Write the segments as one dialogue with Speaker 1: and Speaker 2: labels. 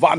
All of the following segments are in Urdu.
Speaker 1: 1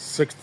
Speaker 1: 6th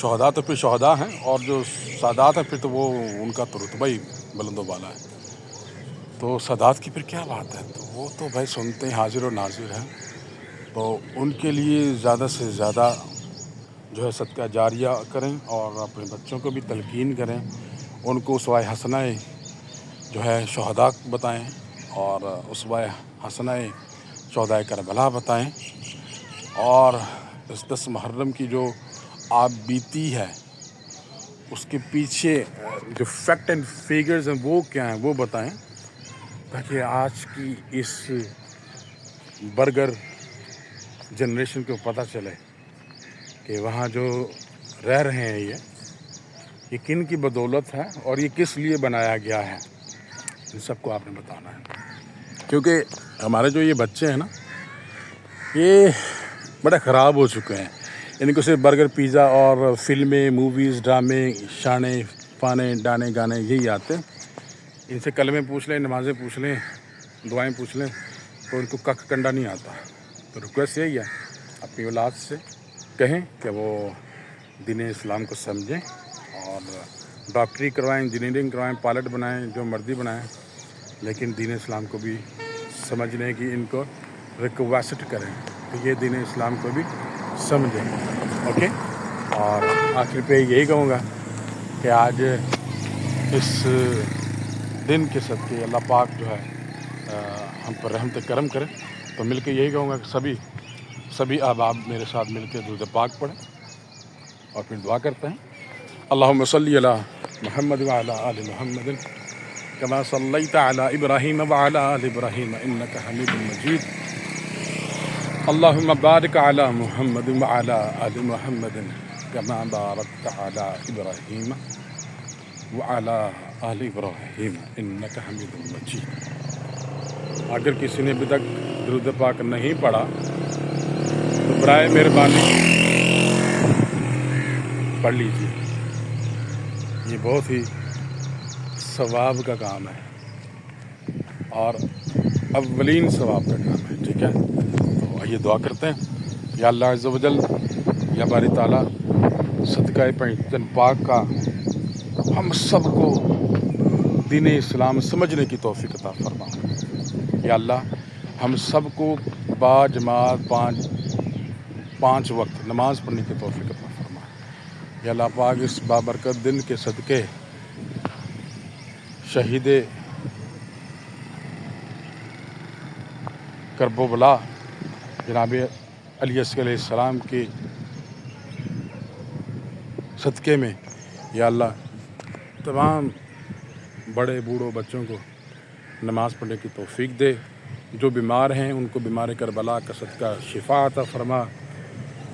Speaker 1: شہداء تو پھر شہداء ہیں، اور جو سادات ہیں پھر تو وہ ان کا تو رتبہ ہی بلند و بالا ہے. تو سادات کی پھر کیا بات ہے، تو وہ تو بھائی سنتے ہیں، حاضر و ناظر ہیں. تو ان کے لیے زیادہ سے زیادہ جو ہے صدقہ جاریہ کریں، اور اپنے بچوں کو بھی تلقین کریں، ان کو اسوہ حسنہ جو ہے شہداء بتائیں، اور اسوہ حسنہ شہدائے کربلا بتائیں. اور اس 10 محرم کی جو آپ بیتی ہے اس کے پیچھے جو فیکٹ اینڈ فیگرز ہیں وہ کیا ہیں وہ بتائیں، تاکہ آج کی اس برگر جنریشن کو پتہ چلے کہ وہاں جو رہ رہے ہیں یہ کن کی بدولت ہے اور یہ کس لیے بنایا گیا ہے. ان سب کو آپ نے بتانا ہے، کیونکہ ہمارے جو یہ بچے ہیں نا یہ بڑے خراب ہو چکے ہیں. ان کو صرف برگر، پیزا اور فلمیں، موویز، ڈرامے، شانے پانے، ڈانے گانے یہی آتے. ان سے کلمے پوچھ لیں، نمازیں پوچھ لیں، دعائیں پوچھ لیں تو ان کو ککھ کنڈا نہیں آتا. تو ریکویسٹ یہی ہے، اپنی اولاد سے کہیں کہ وہ دین اسلام کو سمجھیں، اور ڈاکٹری کروائیں، انجینئرنگ کروائیں، پائلٹ بنائیں، جو مرضی بنائیں، لیکن دین اسلام کو بھی سمجھنے کی ان کو ریکویسٹ کریں کہ یہ دین اسلام کو بھی سمجھیں. اوکے. اور آخر پہ یہی کہوں گا کہ آج اس دن کے صدقے اللہ پاک جو ہے ہم پر رحمت کرم کرے. تو مل کے یہی کہوں گا کہ سبھی احباب میرے ساتھ مل کے درود پاک پڑھیں اور پھر دعا کرتے ہیں. اللہم صلی علی محمد وعلی آل محمد کما صلیت علی ابراہیم وعلی آل ابراہیم انک حمید مجید. اللہم بارک علی محمد وعلی آل محمد کما بارکت علی ابراہیم وعلی آل ابراہیم انک حمید مجید. اگر کسی نے ابھی تک درود پاک نہیں پڑھا تو برائے مہربانی پڑھ لیجیے. یہ بہت ہی ثواب کا کام ہے اور اولین ثواب کا کام ہے. ٹھیک ہے، تو آئیے دعا کرتے ہیں. یا اللہ عز و جل، یا باری تعالیٰ، صدقہ پنجتن پاک کا ہم سب کو دین اسلام سمجھنے کی توفیق عطا فرما. یا اللہ ہم سب کو با جماعت پانچ وقت نماز پڑھنے کی توفیق عطا فرما. یا اللہ پاک اس بابرکت دن کے صدقے شہید کرب و بلا جناب علی اصغر علیہ السلام کے صدقے میں یا اللہ تمام بڑے بوڑھوں بچوں کو نماز پڑھنے کی توفیق دے. جو بیمار ہیں ان کو بیمار کربلا کا صدقہ شفا عطا فرما.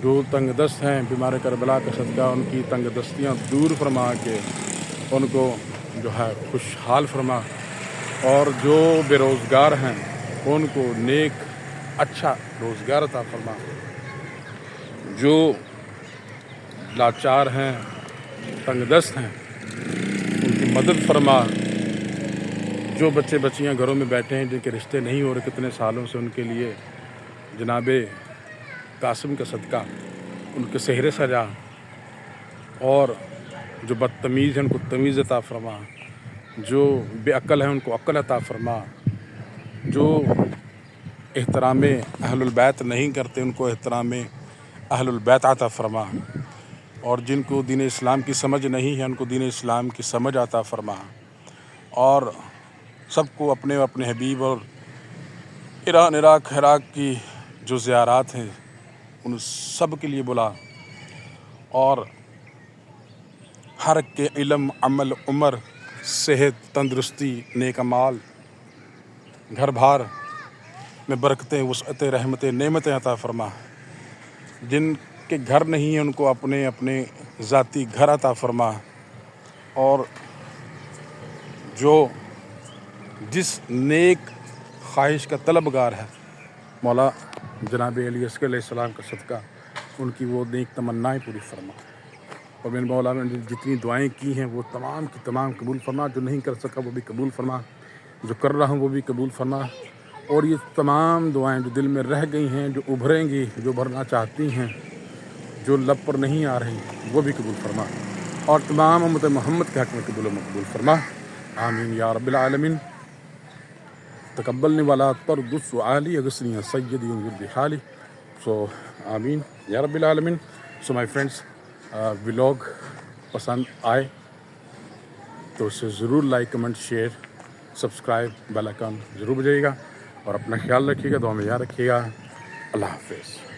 Speaker 1: جو تنگ دست ہیں بیمار کربلا کا صدقہ ان کی تنگ دستیاں دور فرما کے ان کو جو ہے خوشحال فرما. اور جو بے روزگار ہیں ان کو نیک اچھا روزگار عطا فرما. جو لاچار ہیں، تنگ دست ہیں، ان کی مدد فرما. جو بچے بچیاں گھروں میں بیٹھے ہیں جن کے رشتے نہیں ہو رہے کتنے سالوں سے، ان کے لیے جناب قاسم کا صدقہ ان کے سہرے سجا. اور جو بدتمیز ہیں ان کو تمیز عطا فرما. جو بے عقل ہیں ان کو عقل عطا فرما. جو احترام اہل البیت نہیں کرتے ان کو احترام اہل البیت عطا فرما. اور جن کو دین اسلام کی سمجھ نہیں ہے ان کو دین اسلام کی سمجھ عطا فرما. اور سب کو اپنے اپنے حبیب اور ایران عراق کی جو زیارات ہیں ان سب کے لیے بلا. اور ہر کے علم، عمل، عمر، صحت، تندرستی، نیک اعمال، گھر بھار میں برکتیں، وسعتیں، رحمتیں، نعمتیں عطا فرما. جن کے گھر نہیں ہیں ان کو اپنے اپنے ذاتی گھر عطا فرما. اور جو جس نیک خواہش کا طلبگار ہے مولا جناب علی اصغر علیہ السلام کا صدقہ ان کی وہ نیک تمنائیں پوری فرما. اور میرے مولا نے جتنی دعائیں کی ہیں وہ تمام کی تمام قبول فرما. جو نہیں کر سکا وہ بھی قبول فرما، جو کر رہا ہوں وہ بھی قبول فرما. اور یہ تمام دعائیں جو دل میں رہ گئی ہیں، جو ابھریں گی، جو ابھرنا چاہتی ہیں، جو لب پر نہیں آ رہی وہ بھی قبول فرما، اور تمام امت محمد کے حق میں قبول و مقبول فرما، آمین یا رب العالمین۔ تقبلنی ولا ترد سؤالی اغثنی یا سیدی انظر بحالی، سو آمین یا رب العالمین۔ سو مائی فرینڈس، ولاگ پسند آئے تو اسے ضرور like, comment, share, subscribe, bell icon ضرور بجائیے گا، اور اپنا خیال رکھیے گا، دعا میں یاد رکھیے گا۔ اللہ حافظ۔